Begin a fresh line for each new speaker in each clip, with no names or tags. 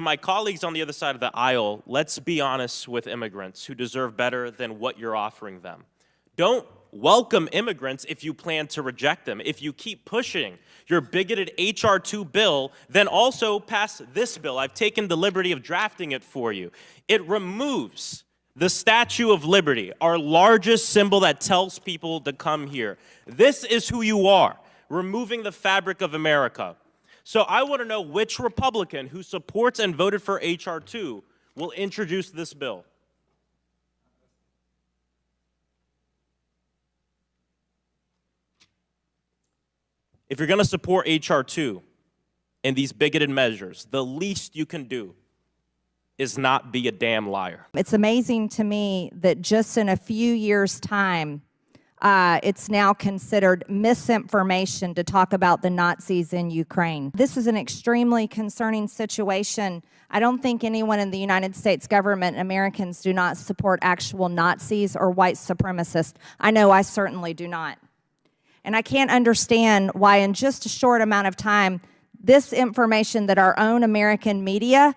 To my colleagues on the other side of the aisle, let's be honest with immigrants who deserve better than what you're offering them. Don't welcome immigrants if you plan to reject them. If you keep pushing your bigoted H.R. 2 bill, then also pass this bill. I've taken the liberty of drafting it for you. It removes the Statue of Liberty, our largest symbol that tells people to come here. This is who you are, removing the fabric of America. So I want to know which Republican who supports and voted for H.R. 2 will introduce this bill. If you're going to support H.R. 2 and these bigoted measures, the least you can do is not be a damn liar.
It's amazing to me that just in a few years' time, it's now considered misinformation to talk about the Nazis in Ukraine. This is an extremely concerning situation. I don't think anyone in the United States government, Americans, do not support actual Nazis or white supremacists. I know I certainly do not. And I can't understand why in just a short amount of time, this information that our own American media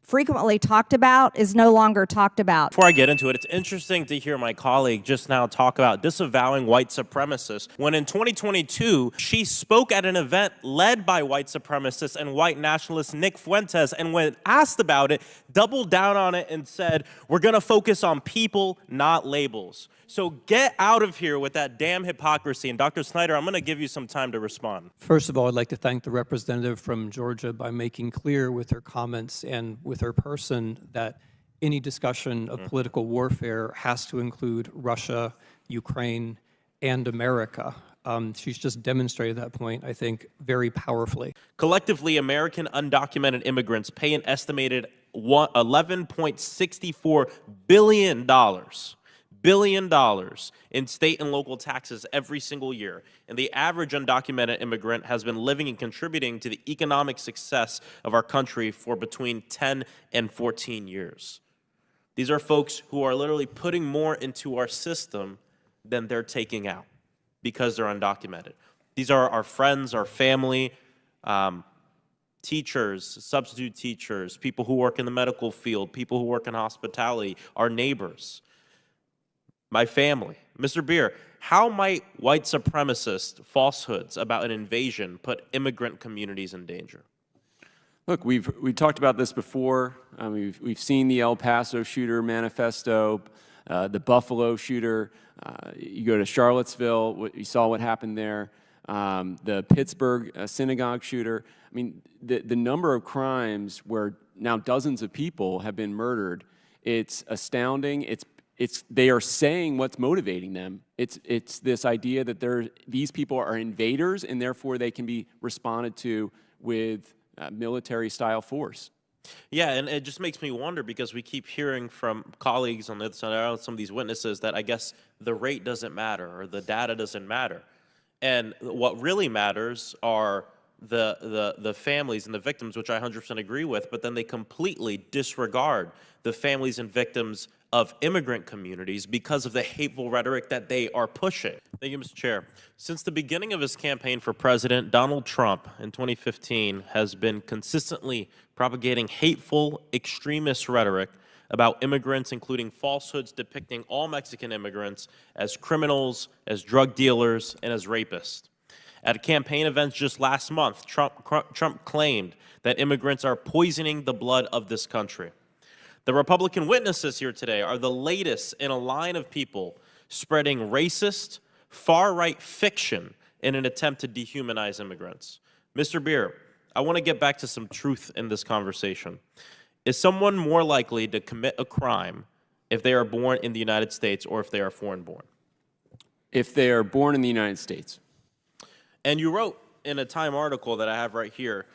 frequently talked about is no longer talked about.
Before I get into it, it's interesting to hear my colleague just now talk about disavowing white supremacists when in 2022, she spoke at an event led by white supremacists and white nationalist Nick Fuentes, and when asked about it, doubled down on it and said, we're gonna focus on people, not labels. So get out of here with that damn hypocrisy. And Dr. Snyder, I'm gonna give you some time to respond.
First of all, I'd like to thank the representative from Georgia by making clear with her comments and with her person that any discussion of political warfare has to include Russia, Ukraine, and America. She's just demonstrated that point, I think, very powerfully.
Collectively, American undocumented immigrants pay an estimated $11.64 billion in state and local taxes every single year. And the average undocumented immigrant has been living and contributing to the economic success of our country for between 10 and 14 years. These are folks who are literally putting more into our system than they're taking out because they're undocumented. These are our friends, our family, teachers, substitute teachers, people who work in the medical field, people who work in hospitality, our neighbors. My family. Mr. Beer, how might white supremacist falsehoods about an invasion put immigrant communities in danger?
Look, we've talked about this before. We've seen the El Paso shooter manifesto, the Buffalo shooter. You go to Charlottesville, you saw what happened there. The Pittsburgh synagogue shooter. I mean, the number of crimes where now dozens of people have been murdered, it's astounding. They are saying what's motivating them. It's this idea that these people are invaders and therefore they can be responded to with military-style force.
Yeah, and it just makes me wonder because we keep hearing from colleagues on the other side, some of these witnesses, that I guess the rate doesn't matter or the data doesn't matter. And what really matters are the families and the victims, which I 100% agree with, but then they completely disregard the families and victims of immigrant communities because of the hateful rhetoric that they are pushing. Thank you, Mr. Chair. Since the beginning of his campaign for president, Donald Trump in 2015 has been consistently propagating hateful extremist rhetoric about immigrants, including falsehoods depicting all Mexican immigrants as criminals, as drug dealers, and as rapists. At campaign events just last month, Trump claimed that immigrants are poisoning the blood of this country. The Republican witnesses here today are the latest in a line of people spreading racist, far-right fiction in an attempt to dehumanize immigrants. Mr. Beer, I want to get back to some truth in this conversation. Is someone more likely to commit a crime if they are born in the United States or if they are foreign-born?
If they are born in the United States.
And you wrote in a Time article that I have right here,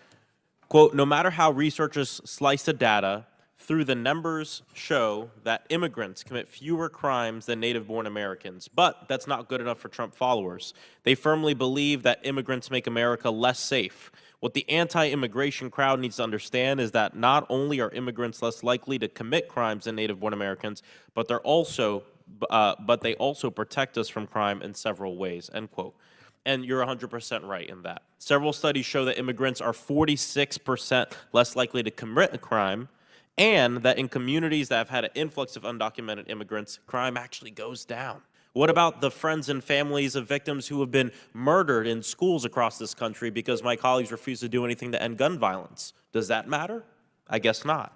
quote, no matter how researchers slice the data, through the numbers show that immigrants commit fewer crimes than native-born Americans. But that's not good enough for Trump followers. They firmly believe that immigrants make America less safe. What the anti-immigration crowd needs to understand is that not only are immigrants less likely to commit crimes than native-born Americans, but they also protect us from crime in several ways, end quote. And you're 100% right in that. Several studies show that immigrants are 46% less likely to commit a crime, and that in communities that have had an influx of undocumented immigrants, crime actually goes down. What about the friends and families of victims who have been murdered in schools across this country because my colleagues refuse to do anything to end gun violence? Does that matter? I guess not.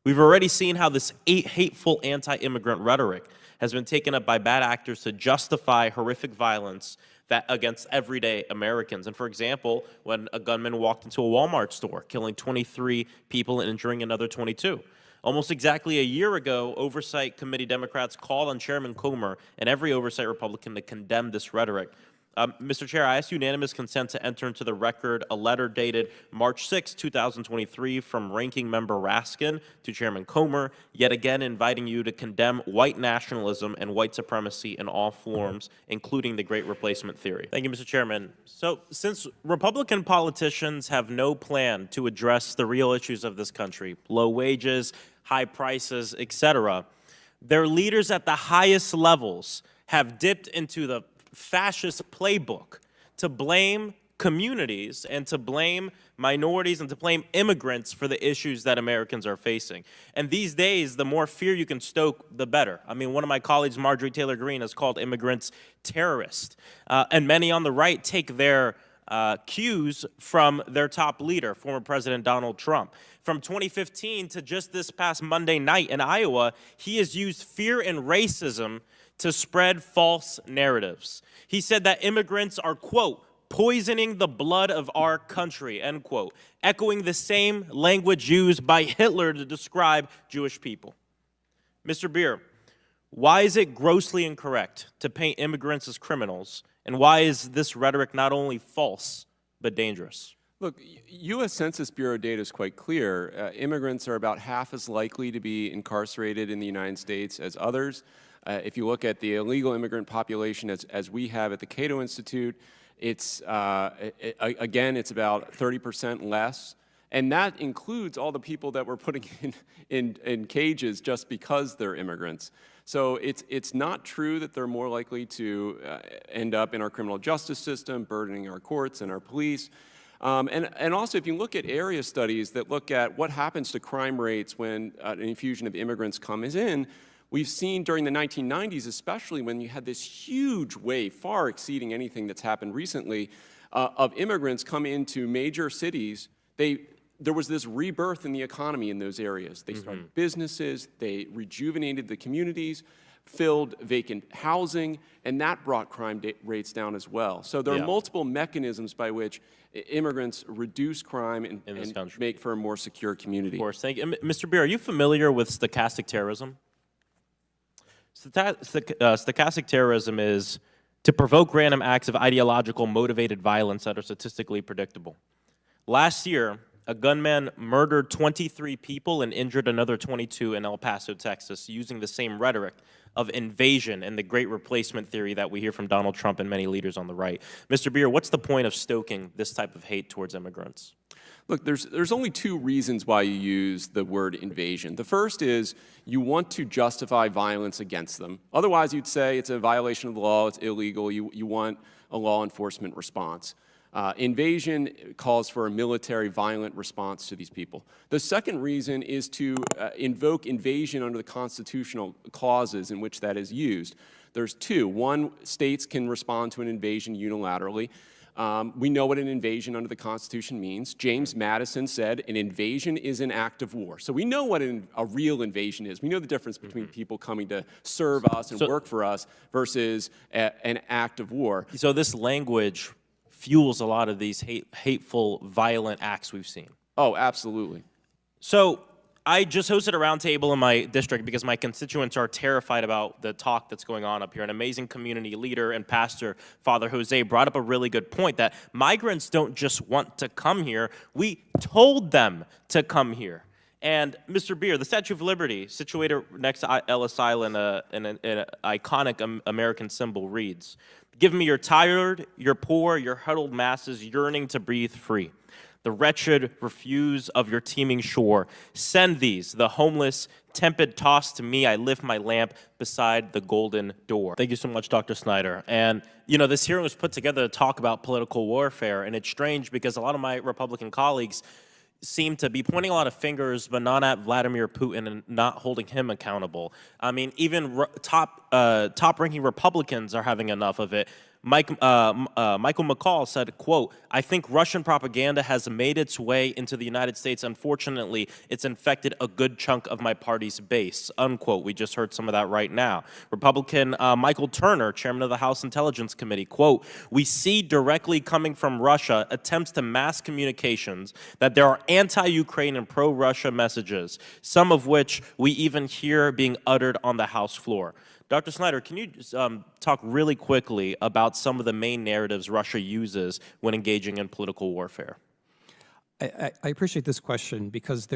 We've already seen how this hateful anti-immigrant rhetoric has been taken up by bad actors to justify horrific violence against everyday Americans. And for example, when a gunman walked into a Walmart store, killing 23 people and injuring another 22. Almost exactly a year ago, Oversight Committee Democrats called on Chairman Comer and every Oversight Republican to condemn this rhetoric. Mr. Chair, I ask unanimous consent to enter into the record a letter dated March 6, 2023 from Ranking Member Raskin to Chairman Comer, yet again inviting you to condemn white nationalism and white supremacy in all forms, including the Great Replacement theory. Thank you, Mr. Chairman. So, since Republican politicians have no plan to address the real issues of this country, low wages, high prices, etc., their leaders at the highest levels have dipped into the fascist playbook to blame communities and to blame minorities and to blame immigrants for the issues that Americans are facing. And these days, the more fear you can stoke, the better. I mean, one of my colleagues, Marjorie Taylor Greene, has called immigrants terrorists. And many on the right take their cues from their top leader, former President Donald Trump. From 2015 to just this past Monday night in Iowa, he has used fear and racism to spread false narratives. He said that immigrants are, quote, poisoning the blood of our country, end quote, echoing the same language used by Hitler to describe Jewish people. Mr. Beer, why is it grossly incorrect to paint immigrants as criminals, and why is this rhetoric not only false, but dangerous?
Look, U.S. Census Bureau data is quite clear. Immigrants are about half as likely to be incarcerated in the United States as others. If you look at the illegal immigrant population as we have at the Cato Institute, it's, again, it's about 30% less. And that includes all the people that we're putting in cages just because they're immigrants. So it's not true that they're more likely to end up in our criminal justice system, burdening our courts and our police. And also, if you look at area studies that look at what happens to crime rates when an infusion of immigrants comes in, we've seen during the 1990s, especially when you had this huge wave, far exceeding anything that's happened recently, of immigrants come into major cities, there was this rebirth in the economy in those areas. They started businesses, they rejuvenated the communities, filled vacant housing, and that brought crime rates down as well. So there are multiple mechanisms by which immigrants reduce crime and make for a more secure community.
Of course. Thank you. Mr. Beer, are you familiar with stochastic terrorism? Stochastic terrorism is to provoke random acts of ideological motivated violence that are statistically predictable. Last year, a gunman murdered 23 people and injured another 22 in El Paso, Texas, using the same rhetoric of invasion and the Great Replacement theory that we hear from Donald Trump and many leaders on the right. Mr. Beer, what's the point of stoking this type of hate towards immigrants?
Look, there's only two reasons why you use the word invasion. The first is you want to justify violence against them. Otherwise, you'd say it's a violation of the law, it's illegal, you want a law enforcement response. Invasion calls for a military violent response to these people. The second reason is to invoke invasion under the constitutional clauses in which that is used. There's two. One, states can respond to an invasion unilaterally. We know what an invasion under the Constitution means. James Madison said an invasion is an act of war. So we know what a real invasion is. We know the difference between people coming to serve us and work for us versus an act of war.
So this language fuels a lot of these hateful, violent acts we've seen.
Oh, absolutely.
So I just hosted a roundtable in my district because my constituents are terrified about the talk that's going on up here. An amazing community leader and pastor, Father Jose, brought up a really good point that migrants don't just want to come here. We told them to come here. And Mr. Beer, the Statue of Liberty, situated next to Ellis Island, an iconic American symbol, reads, Give me your tired, your poor, your huddled masses yearning to breathe free. The wretched refuse of your teeming shore. Send these, the homeless, tepid toss to me. I lift my lamp beside the golden door. Thank you so much, Dr. Snyder. And, you know, this hearing was put together to talk about political warfare, and it's strange because a lot of my Republican colleagues seem to be pointing a lot of fingers, but not at Vladimir Putin and not holding him accountable. I mean, even top-ranking Republicans are having enough of it. Michael McCall said, quote, "I think Russian propaganda has made its way into the United States. Unfortunately, it's infected a good chunk of my party's base," unquote. We just heard some of that right now. Republican Michael Turner, chairman of the House Intelligence Committee, quote, "We see directly coming from Russia attempts to mass communications that there are anti-Ukraine and pro-Russia messages, some of which we even hear being uttered on the House floor." Dr. Snyder, can you talk really quickly about some of the main narratives Russia uses when engaging in political warfare?
I appreciate this question because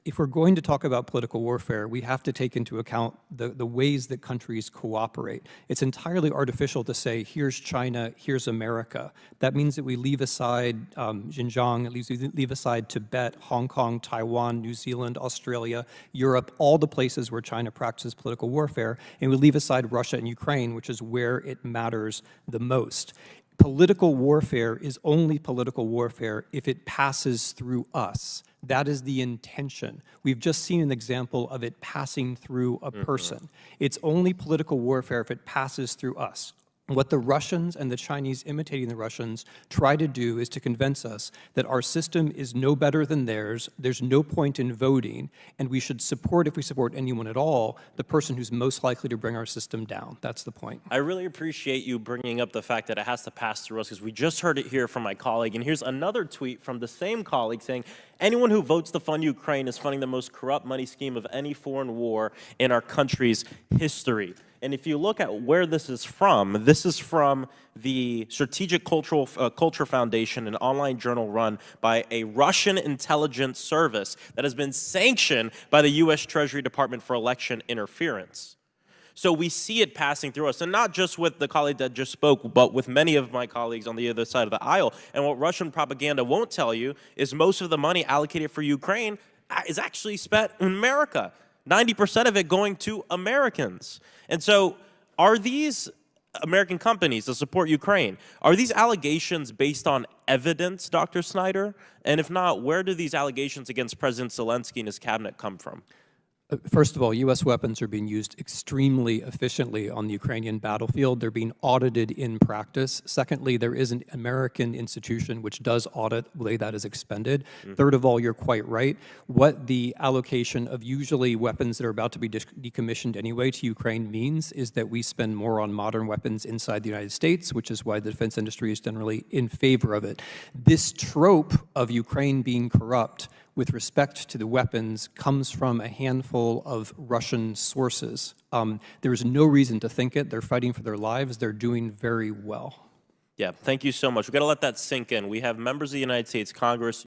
if we're going to talk about political warfare, we have to take into account the ways that countries cooperate. It's entirely artificial to say, here's China, here's America. That means that we leave aside Xinjiang, we leave aside Tibet, Hong Kong, Taiwan, New Zealand, Australia, Europe, all the places where China practices political warfare, and we leave aside Russia and Ukraine, which is where it matters the most. Political warfare is only political warfare if it passes through us. That is the intention. We've just seen an example of it passing through a person. It's only political warfare if it passes through us. What the Russians and the Chinese imitating the Russians try to do is to convince us that our system is no better than theirs, there's no point in voting, and we should support, if we support anyone at all, the person who's most likely to bring our system down. That's the point.
I really appreciate you bringing up the fact that it has to pass through us, because we just heard it here from my colleague, and here's another tweet from the same colleague saying, "Anyone who votes to fund Ukraine is funding the most corrupt money scheme of any foreign war in our country's history." And if you look at where this is from the Strategic Culture Foundation, an online journal run by a Russian intelligence service that has been sanctioned by the U.S. Treasury Department for election interference. So we see it passing through us, and not just with the colleague that just spoke, but with many of my colleagues on the other side of the aisle. And what Russian propaganda won't tell you is most of the money allocated for Ukraine is actually spent in America. 90% of it going to Americans. And so are these American companies that support Ukraine, are these allegations based on evidence, Dr. Snyder? And if not, where do these allegations against President Zelensky and his cabinet come from?
First of all, U.S. weapons are being used extremely efficiently on the Ukrainian battlefield. They're being audited in practice. Secondly, there is an American institution which does audit the way that is expended. Third of all, you're quite right. What the allocation of usually weapons that are about to be decommissioned anyway to Ukraine means is that we spend more on modern weapons inside the United States, which is why the defense industry is generally in favor of it. This trope of Ukraine being corrupt with respect to the weapons comes from a handful of Russian sources. There is no reason to think it. They're fighting for their lives. They're doing very well.
Yeah, thank you so much. We've got to let that sink in. We have members of the United States Congress